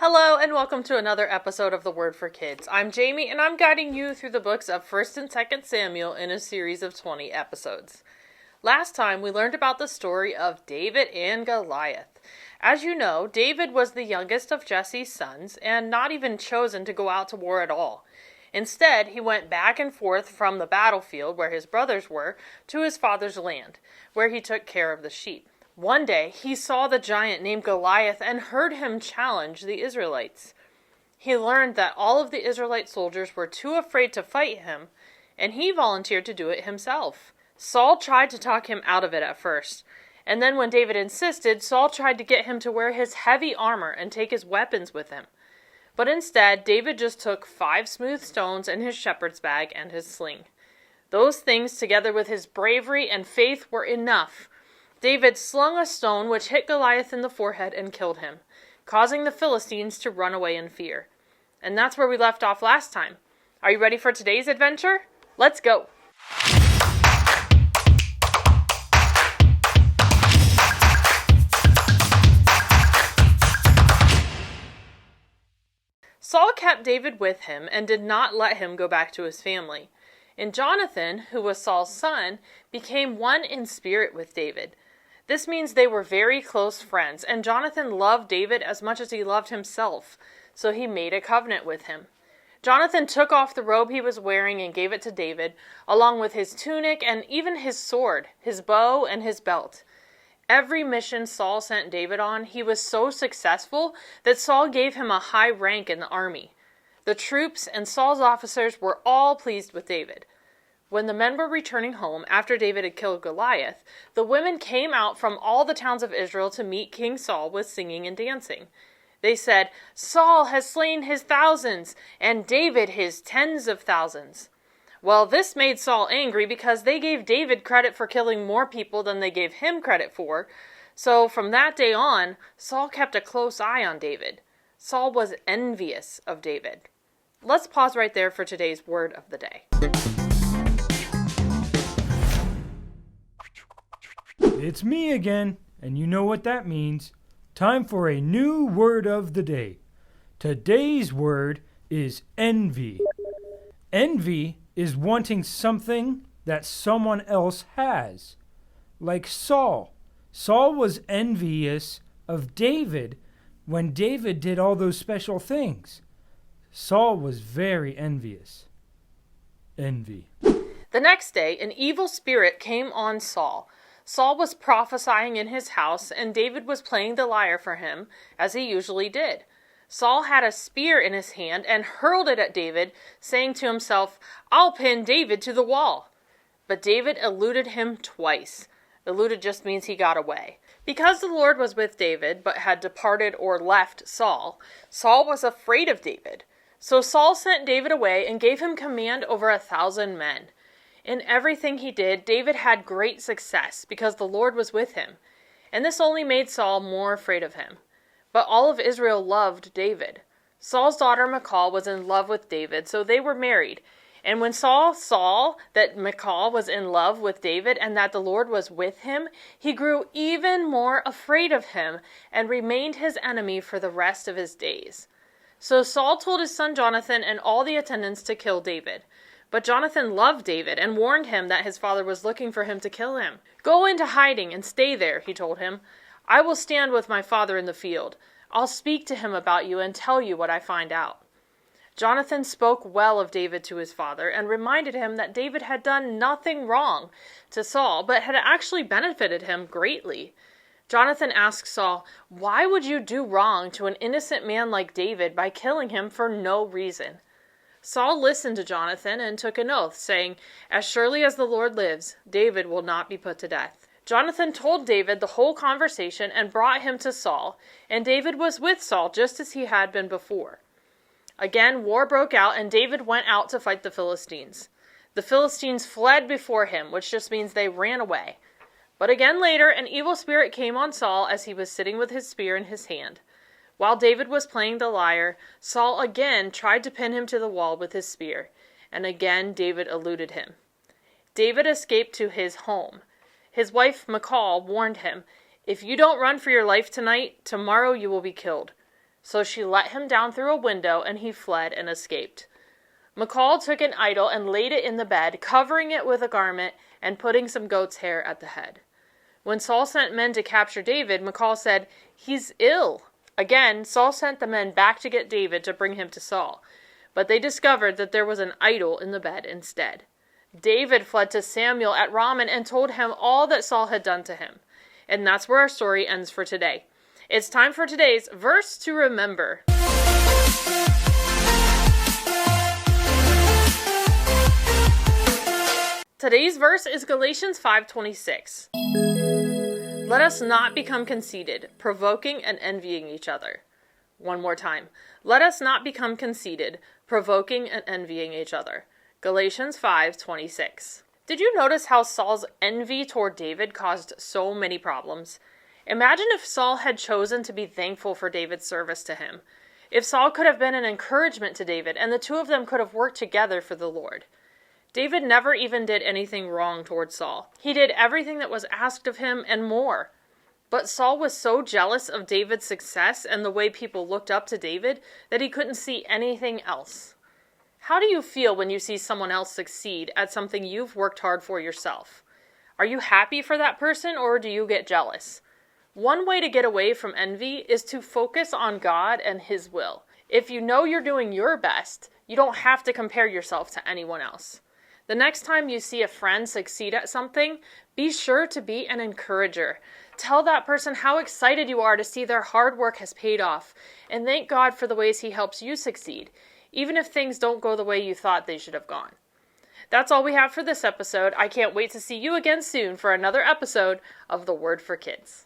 Hello and welcome to another episode of The Word for Kids. I'm Jaymie and I'm guiding you through the books of 1st and 2nd Samuel in a series of 20 episodes. Last time we learned about the story of David and Goliath. As you know, David was the youngest of Jesse's sons and not even chosen to go out to war at all. Instead, he went back and forth from the battlefield where his brothers were to his father's land, where he took care of the sheep. One day, he saw the giant named Goliath and heard him challenge the Israelites. He learned that all of the Israelite soldiers were too afraid to fight him, and he volunteered to do it himself. Saul tried to talk him out of it at first, and then when David insisted, Saul tried to get him to wear his heavy armor and take his weapons with him. But instead, David just took 5 smooth stones and his shepherd's bag and his sling. Those things, together with his bravery and faith, were enough. David slung a stone which hit Goliath in the forehead and killed him, causing the Philistines to run away in fear. And that's where we left off last time. Are you ready for today's adventure? Let's go! Saul kept David with him and did not let him go back to his family. And Jonathan, who was Saul's son, became one in spirit with David. This means they were very close friends, and Jonathan loved David as much as he loved himself, so he made a covenant with him. Jonathan took off the robe he was wearing and gave it to David, along with his tunic and even his sword, his bow, and his belt. Every mission Saul sent David on, he was so successful that Saul gave him a high rank in the army. The troops and Saul's officers were all pleased with David. When the men were returning home after David had killed Goliath, the women came out from all the towns of Israel to meet King Saul with singing and dancing. They said, "Saul has slain his thousands, and David his tens of thousands." Well, this made Saul angry because they gave David credit for killing more people than they gave him credit for. So from that day on, Saul kept a close eye on David. Saul was envious of David. Let's pause right there for today's word of the day. It's me again, and you know what that means. Time for a new word of the day. Today's word is envy. Envy is wanting something that someone else has. Like Saul. Saul was envious of David when David did all those special things. Saul was very envious. Envy. The next day, an evil spirit came on Saul. Saul was prophesying in his house, and David was playing the lyre for him, as he usually did. Saul had a spear in his hand and hurled it at David, saying to himself, "I'll pin David to the wall." But David eluded him twice. Eluded just means he got away. Because the Lord was with David, but had departed or left Saul, Saul was afraid of David. So Saul sent David away and gave him command over 1,000 men. In everything he did, David had great success because the Lord was with him, and this only made Saul more afraid of him. But all of Israel loved David. Saul's daughter Michal was in love with David, so they were married. And when Saul saw that Michal was in love with David and that the Lord was with him, he grew even more afraid of him and remained his enemy for the rest of his days. So Saul told his son Jonathan and all the attendants to kill David. But Jonathan loved David and warned him that his father was looking for him to kill him. "Go into hiding and stay there," he told him. "I will stand with my father in the field. I'll speak to him about you and tell you what I find out." Jonathan spoke well of David to his father and reminded him that David had done nothing wrong to Saul, but had actually benefited him greatly. Jonathan asked Saul, "Why would you do wrong to an innocent man like David by killing him for no reason?" Saul listened to Jonathan and took an oath, saying, "As surely as the Lord lives, David will not be put to death." Jonathan told David the whole conversation and brought him to Saul, and David was with Saul just as he had been before. Again, war broke out, and David went out to fight the Philistines. The Philistines fled before him, which just means they ran away. But again later, an evil spirit came on Saul as he was sitting with his spear in his hand. While David was playing the lyre, Saul again tried to pin him to the wall with his spear, and again David eluded him. David escaped to his home. His wife Michal warned him, "If you don't run for your life tonight, tomorrow you will be killed." So she let him down through a window, and he fled and escaped. Michal took an idol and laid it in the bed, covering it with a garment and putting some goat's hair at the head. When Saul sent men to capture David, Michal said, "He's ill." Again, Saul sent the men back to get David to bring him to Saul, but they discovered that there was an idol in the bed instead. David fled to Samuel at Ramah and told him all that Saul had done to him. And that's where our story ends for today. It's time for today's verse to remember. Today's verse is Galatians 5:26. Let us not become conceited, provoking and envying each other. One more time. Let us not become conceited, provoking and envying each other. Galatians 5:26. Did you notice how Saul's envy toward David caused so many problems? Imagine if Saul had chosen to be thankful for David's service to him. If Saul could have been an encouragement to David, and the two of them could have worked together for the Lord. David never even did anything wrong toward Saul. He did everything that was asked of him and more. But Saul was so jealous of David's success and the way people looked up to David that he couldn't see anything else. How do you feel when you see someone else succeed at something you've worked hard for yourself? Are you happy for that person, or do you get jealous? One way to get away from envy is to focus on God and His will. If you know you're doing your best, you don't have to compare yourself to anyone else. The next time you see a friend succeed at something, be sure to be an encourager. Tell that person how excited you are to see their hard work has paid off, and thank God for the ways He helps you succeed, even if things don't go the way you thought they should have gone. That's all we have for this episode. I can't wait to see you again soon for another episode of The Word for Kids.